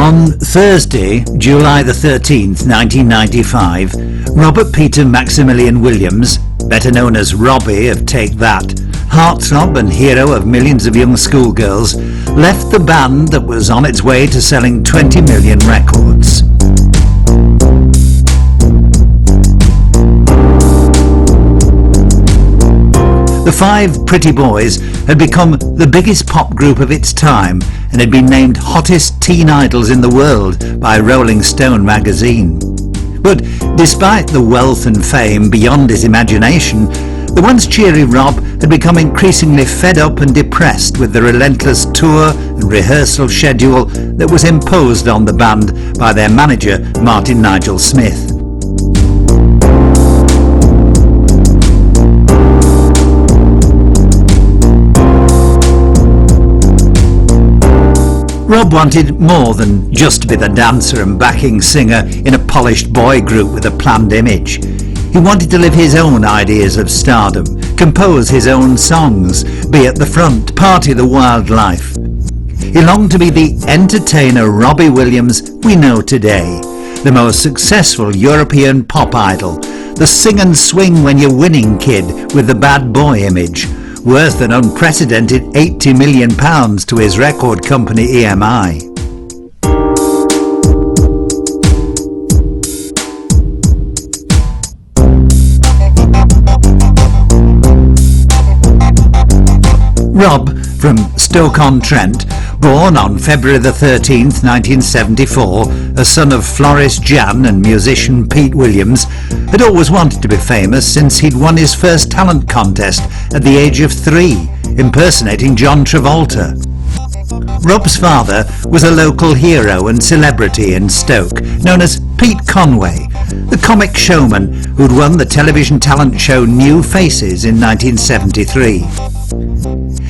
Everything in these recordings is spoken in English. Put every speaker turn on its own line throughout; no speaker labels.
On Thursday, July the 13th, 1995, Robert Peter Maximilian Williams, better known as Robbie of Take That, heartthrob and hero of millions of young schoolgirls, left the band that was on its way to selling 20 million records. The Five Pretty Boys had become the biggest pop group of its time and had been named hottest teen idols in the world by Rolling Stone magazine. But despite the wealth and fame beyond his imagination, the once cheery Rob had become increasingly fed up and depressed with the relentless tour and rehearsal schedule that was imposed on the band by their manager, Martin Nigel Smith. Rob wanted more than just to be the dancer and backing singer in a polished boy group with a planned image. He wanted to live his own ideas of stardom, compose his own songs, be at the front, party the wild life. He longed to be the entertainer Robbie Williams we know today, the most successful European pop idol, the sing and swing when you're winning kid with the bad boy image, worth an unprecedented £80 million to his record company EMI. Rob, from Stoke-on-Trent, born on February the 13th, 1974, a son of florist Jan and musician Pete Williams, had always wanted to be famous since he'd won his first talent contest at the age of 3, impersonating John Travolta. Rob's father was a local hero and celebrity in Stoke, known as Pete Conway, the comic showman who'd won the television talent show New Faces in 1973.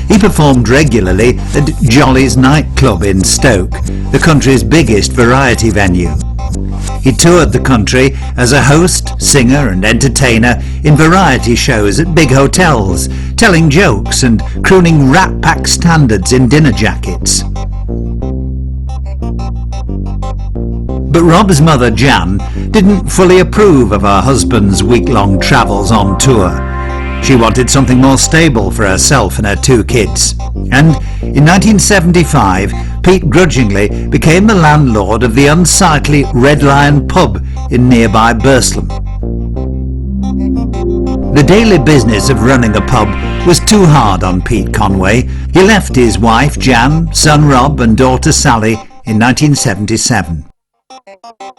He performed regularly at Jolly's nightclub in Stoke, the country's biggest variety venue. He toured the country as a host, singer and entertainer in variety shows at big hotels, telling jokes and crooning Rat Pack standards in dinner jackets. But Rob's mother, Jan, didn't fully approve of her husband's week-long travels on tour. She wanted something more stable for herself and her 2 kids. And in 1975, Pete grudgingly became the landlord of the unsightly Red Lion pub in nearby Burslem. The daily business of running a pub was too hard on Pete Conway. He left his wife Jan, son Rob and daughter Sally in 1977.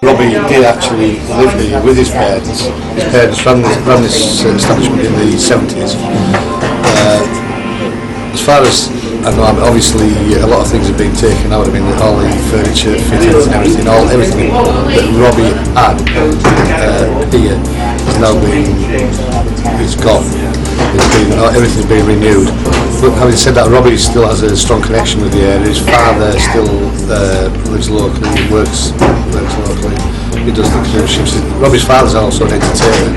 Robbie did actually live here with his parents. His parents ran this establishment in the 70s. As far as I know, obviously a lot of things have been taken out. I mean, all the furniture, fittings and everything that Robbie had here has now been, it's gone. Everything's been renewed. But having said that, Robbie still has a strong connection with the area. His father still lives locally, works locally. He does the cruise ships. Robbie's father's also an entertainer,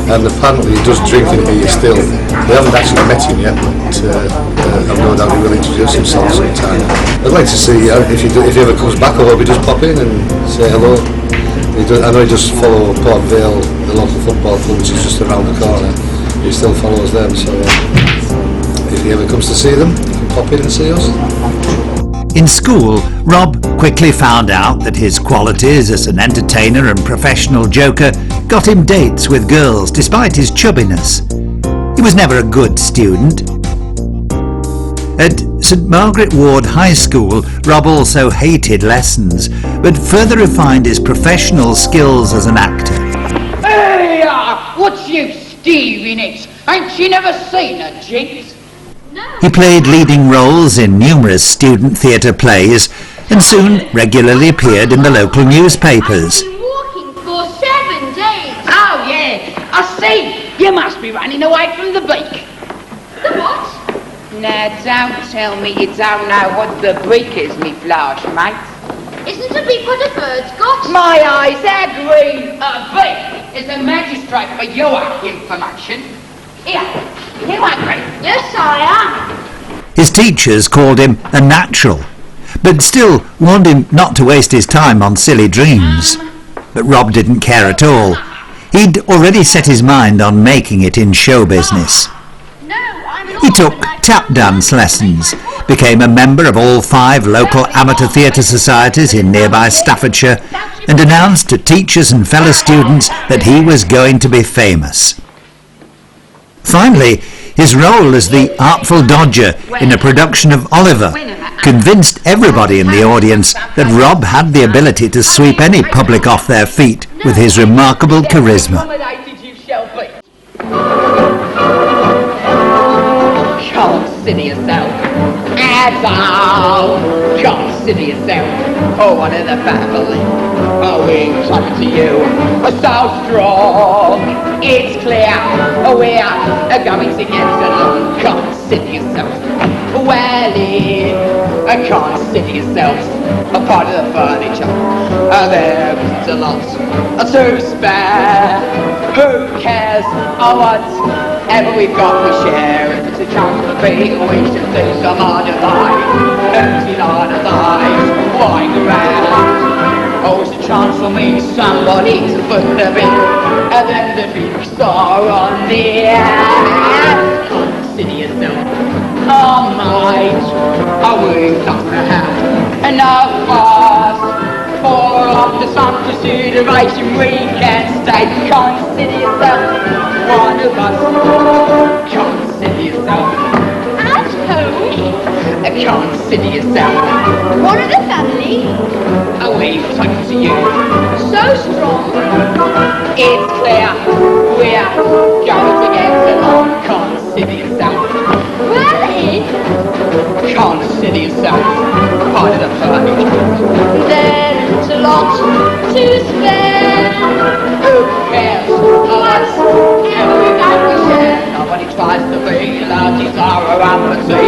and apparently he does drink and beer still. We haven't actually met him yet, but I've no doubt he will introduce himself sometime. I'd like to see if he ever comes back, or hope he just pop in and say hello. I know he does follow Port Vale, the local football club, which is just around the corner. He still follows them, so if he ever comes to see them, he can pop in and see us.
In school, Rob quickly found out that his qualities as an entertainer and professional joker got him dates with girls despite his chubbiness. He was never a good student. At St Margaret Ward High School, Rob also hated lessons, but further refined his professional skills as an actor.
Hey, what's you steering it? Ain't you never seen a jinx?
He played leading roles in numerous student theatre plays and soon regularly appeared in the local newspapers.
I've been walking for 7 days.
Oh, yeah, I see. You must be running away from the beak.
The what?
Now, don't tell me you don't know what the beak is, me flash, mate.
Isn't a beak what a bird's got?
My eyes agree. A beak is a magistrate for your information. Here, you agree?
Yes, I am.
His teachers called him a natural, but still warned him not to waste his time on silly dreams. But Rob didn't care at all. He'd already set his mind on making it in show business. He took tap dance lessons, became a member of all 5 local amateur theatre societies in nearby Staffordshire, and announced to teachers and fellow students that he was going to be famous. Finally, his role as the Artful Dodger in a production of Oliver convinced everybody in the audience that Rob had the ability to sweep any public off their feet with his remarkable charisma.
Consider yourself. Asshole! Consider yourself. Oh, one of the family. Oh, we're talking to you. We're so strong. It's clear. Oh, we're going to get along. Consider yourself. Well, consider yourself a part of the furniture. There isn't a lot to spare. Who cares? Oh, whatever we've got, we share. If it's a chance to be, we should do some other life. Empty lot of lives lying around. Oh, it's a chance for me, somebody to put the bill, and then the big star on the air. Consider yourself. Oh, mate, we've not to have enough fast for after some consideration we can stay. Consider yourself one of us. Consider yourself
At home?
consider yourself.
One of the family?
We've talked to you.
So strong.
It's clear we're going to get along. Consider yourself.
Well,
Consider yourself part of the furniture.
there's a lot to spare.
Who cares? Whatever we got we share. Nobody tries to be loud, desire or apathy.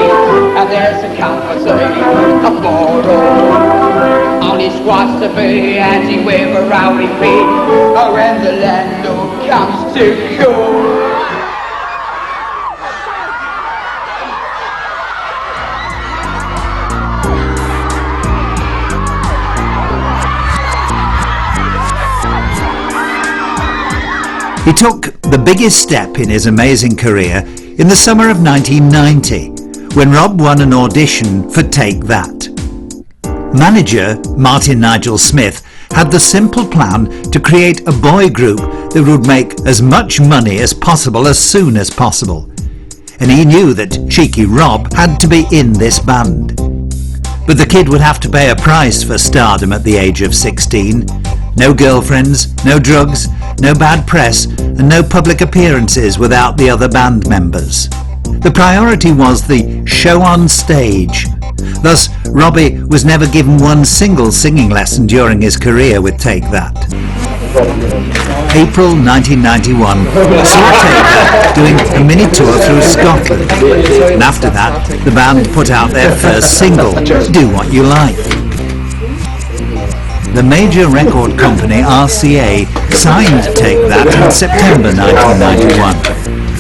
And there's a comforting for all. Only strives to be anti with a rowdy beat. Or when the landlord comes to call.
He took the biggest step in his amazing career in the summer of 1990, when Rob won an audition for Take That. Manager Martin Nigel Smith had the simple plan to create a boy group that would make as much money as possible as soon as possible. And he knew that cheeky Rob had to be in this band. But the kid would have to pay a price for stardom at the age of 16. No girlfriends, no drugs, no bad press, and no public appearances without the other band members. The priority was the show on stage. Thus, Robbie was never given one single singing lesson during his career with Take That. April 1991 saw Take That doing a mini tour through Scotland, and after that the band put out their first single, Do What You Like. The major record company RCA signed Take That in September 1991.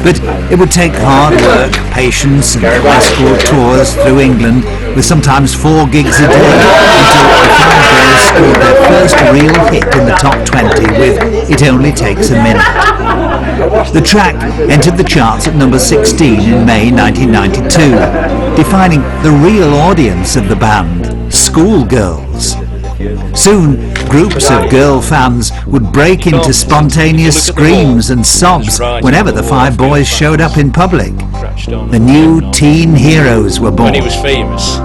But it would take hard work, patience and high school tours through England with sometimes 4 gigs a day until the 5 girls scored their first real hit in the top 20 with It Only Takes a Minute. The track entered the charts at number 16 in May 1992, defining the real audience of the band, schoolgirls. Soon, groups of girl fans would break into spontaneous screams and sobs whenever the 5 boys showed up in public. The new teen heroes were born.
When he was famous.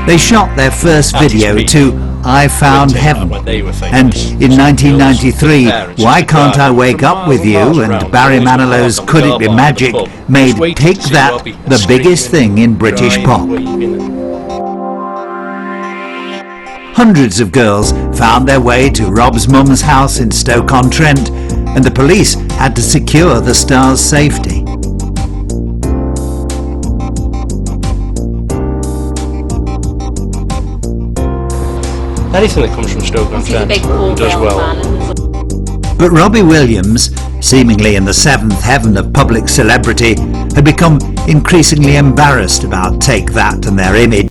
They shot their first video to I Found Heaven, and in 1993 Why Can't I Wake Up With You and Barry Manilow's Could It Be Magic made Take That the biggest thing in British pop. Hundreds of girls found their way to Rob's mum's house in Stoke-on-Trent, and the police had to secure the star's safety.
Anything that comes from Stoke-on-Trent does well.
But Robbie Williams, seemingly in the 7th heaven of public celebrity, had become increasingly embarrassed about Take That and their image.